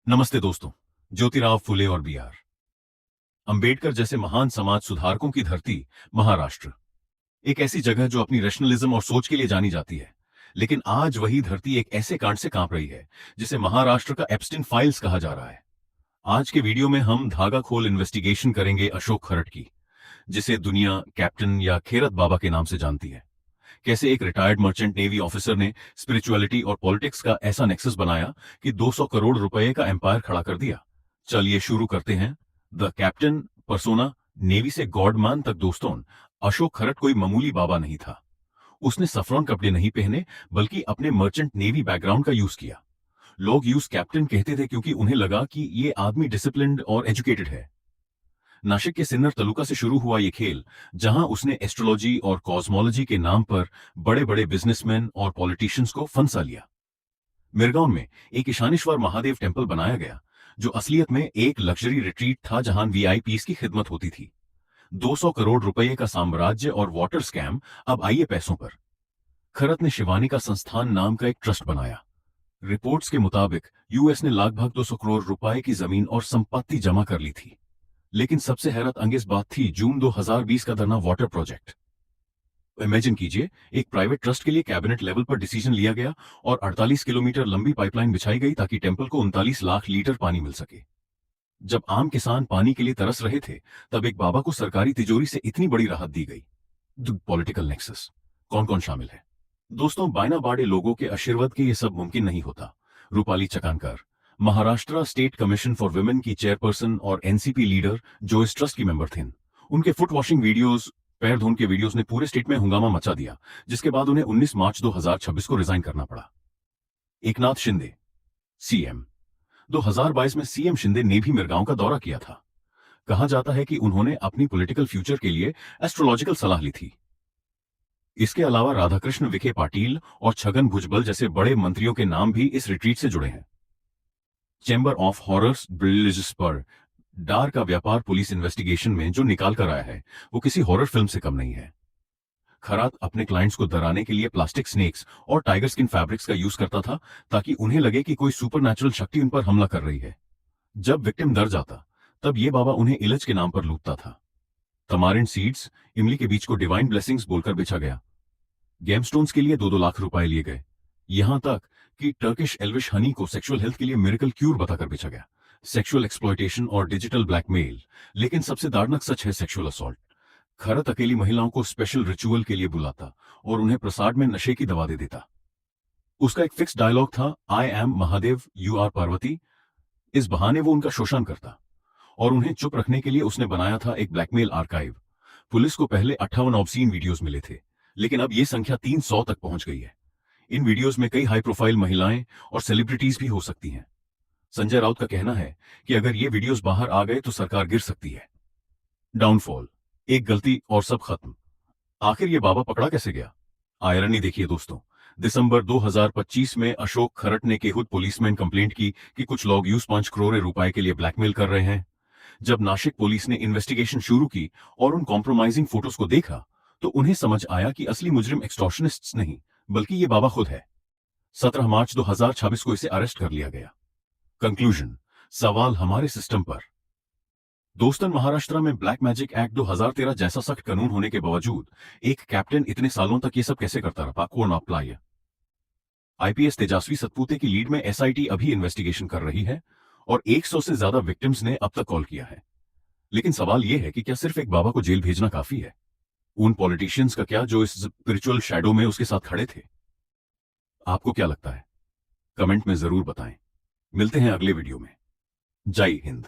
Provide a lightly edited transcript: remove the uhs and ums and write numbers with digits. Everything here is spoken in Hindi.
नमस्ते दोस्तों। ज्योतिराव फुले और बी आर अंबेडकर जैसे महान समाज सुधारकों की धरती महाराष्ट्र एक ऐसी जगह जो अपनी रैशनलिज्म और सोच के लिए जानी जाती है। लेकिन आज वही धरती एक ऐसे कांड से कांप रही है जिसे महाराष्ट्र का एप्स्टीन फाइल्स कहा जा रहा है। आज के वीडियो में हम धागा खोल इन्वेस्टिगेशन करेंगे अशोक खरट की, जिसे दुनिया कैप्टन या खेरत बाबा के नाम से जानती है। कैसे एक रिटायर्ड मर्चेंट नेवी ऑफिसर ने स्पिरिचुअलिटी और पॉलिटिक्स का ऐसा नेक्सस बनाया कि 200 करोड़ रुपए का एम्पायर खड़ा कर दिया। चलिए शुरू करते हैं। द कैप्टन पर्सोना, नेवी से गॉडमान तक। दोस्तों, अशोक खरट कोई मामूली बाबा नहीं था। उसने सफरॉन कपड़े नहीं पहने, बल्कि अपने मर्चेंट नेवी बैकग्राउंड का यूज किया। लोग यूज कैप्टन कहते थे क्योंकि उन्हें लगा कि ये आदमी डिसिप्लिन्ड और एजुकेटेड है। नासिक के सिन्नर तलुका से शुरू हुआ ये खेल, जहां उसने एस्ट्रोलॉजी और कॉस्मोलॉजी के नाम पर बड़े बड़े बिजनेसमैन और पॉलिटिशियंस को फंसा लिया। मिरगांव में एक ईशानेश्वर महादेव टेम्पल बनाया गया, जो असलियत में एक लग्जरी रिट्रीट था जहां वीआईपीज की खिदमत होती थी। 200 करोड़ रुपए का साम्राज्य और वाटर स्कैम। अब आइए पैसों पर। खरत ने शिवानी का संस्थान नाम का एक ट्रस्ट बनाया। रिपोर्ट्स के मुताबिक यूएस ने लगभग 200 करोड़ रुपए की जमीन और संपत्ति जमा कर ली थी। लेकिन सबसे हैरत अंगेज बात थी जून 2020 का धरना वाटर प्रोजेक्ट। इमेजिन कीजिए, एक प्राइवेट ट्रस्ट के लिए कैबिनेट लेवल पर डिसीजन लिया गया और 48 किलोमीटर लंबी पाइपलाइन बिछाई गई ताकि टेम्पल को 39 लाख लीटर पानी मिल सके। जब आम किसान पानी के लिए तरस रहे थे, तब एक बाबा को सरकारी तिजोरी से इतनी बड़ी राहत दी गई। पॉलिटिकल नेक्सस कौन कौन शामिल है? दोस्तों, बायना बाड़े लोगों के आशीर्वाद के ये सब मुमकिन नहीं होता। Rupali Chakankar, Maharashtra state commission for women की चेयरपर्सन और एनसीपी लीडर, जो इस ट्रस्ट की मेंबर थे। उनके फुट वॉशिंग वीडियोस, पैर धोने के वीडियोस ने पूरे स्टेट में हंगामा मचा दिया, जिसके बाद उन्हें 19 मार्च 2026 को रिजाइन करना पड़ा। एकनाथ शिंदे, सीएम। 2022 में सीएम शिंदे ने भी मिरगांव का दौरा किया था। कहा जाता है कि उन्होंने अपनी पॉलिटिकल फ्यूचर के लिए एस्ट्रोलॉजिकल सलाह ली थी। इसके अलावा राधाकृष्ण विखे पाटिल और छगन भुजबल जैसे बड़े मंत्रियों के नाम भी इस रिट्रीट से जुड़े हैं। चैम्बर ऑफ हॉरर्स ब्रिलिज पर डार का व्यापार पुलिस इन्वेस्टिगेशन में जो निकाल कर आया है, वो किसी हॉरर फिल्म से कम नहीं है। खरात अपने क्लाइंट्स को डराने के लिए प्लास्टिक स्नेक्स और टाइगर स्किन फैब्रिक्स का यूज करता था, ताकि उन्हें लगे कि कोई सुपरनैचुरल शक्ति उन पर हमला कर रही है। जब विक्टिम डर जाता, तब ये बाबा उन्हें इलज के नाम पर लूटता था। तमारिंड सीड्स, इमली के बीच को डिवाइन ब्लेसिंग्स बोलकर बेचा गया। गेमस्टोन्स के लिए 2-2 लाख रुपए लिए गए। यहां तक कि टर्किश एल्विश हनी को सेक्सुअल हेल्थ के लिए मिरेकल क्यूर बताकर बेचा गया। सेक्सुअल एक्सप्लॉयटेशन और डिजिटल ब्लैकमेल। लेकिन सबसे दारुण सच है सेक्सुअल असॉल्ट। खरत अकेली महिलाओं को स्पेशल रिचुअल के लिए बुलाता और उन्हें प्रसाद में नशे की दवा दे देता। उसका एक फिक्स डायलॉग था, I am Mahadev, you are Parvati. इस बहाने वो उनका शोषण करता और उन्हें चुप रखने के लिए उसने बनाया था एक ब्लैकमेल आर्काइव। पुलिस को पहले 58 ऑब्सीन वीडियोस मिले थे, लेकिन अब यह संख्या 300 तक पहुंच गई है। इन वीडियोस में कई हाई प्रोफाइल महिलाएं और सेलिब्रिटीज भी हो सकती हैं। संजय राउत का कहना है कि अगर ये वीडियोस बाहर आ गए तो सरकार गिर सकती है। डाउनफॉल, एक गलती और सब खत्म। आखिर ये बाबा पकड़ा कैसे गया? आयरनी देखिए दोस्तों, दिसंबर 2025 में अशोक खरट ने केहुत पुलिस में कंप्लेंट की कि कुछ लोग यूज 5 करोड़ रुपए के लिए ब्लैकमेल कर रहे हैं। जब नासिक पुलिस ने इन्वेस्टिगेशन शुरू की और उन कॉम्प्रोमाइजिंग फोटोज को देखा, तो उन्हें समझ आया कि असली मुजरिम एक्सटॉर्शनिस्ट्स नहीं, बल्कि ये बाबा खुद है। 17 मार्च 2026 को इसे अरेस्ट कर लिया गया। कंक्लूजन, सवाल हमारे सिस्टम पर। दोस्तन, महाराष्ट्र में ब्लैक मैजिक एक्ट 2013 जैसा सख्त कानून होने के बावजूद एक कैप्टन इतने सालों तक ये सब कैसे करता रहा? कौन अप्लाई? आईपीएस तेजस्वी सतपुते की लीड में एसआईटी अभी इन्वेस्टिगेशन कर रही है और 100 से ज्यादा विक्टिम्स ने अब तक कॉल किया है। लेकिन सवाल यह है कि क्या सिर्फ एक बाबा को जेल भेजना काफी है? उन पॉलिटिशियंस का क्या जो इस स्पिरिचुअल शैडो में उसके साथ खड़े थे? आपको क्या लगता है? कमेंट में जरूर बताएं। मिलते हैं अगले वीडियो में। जय हिंद।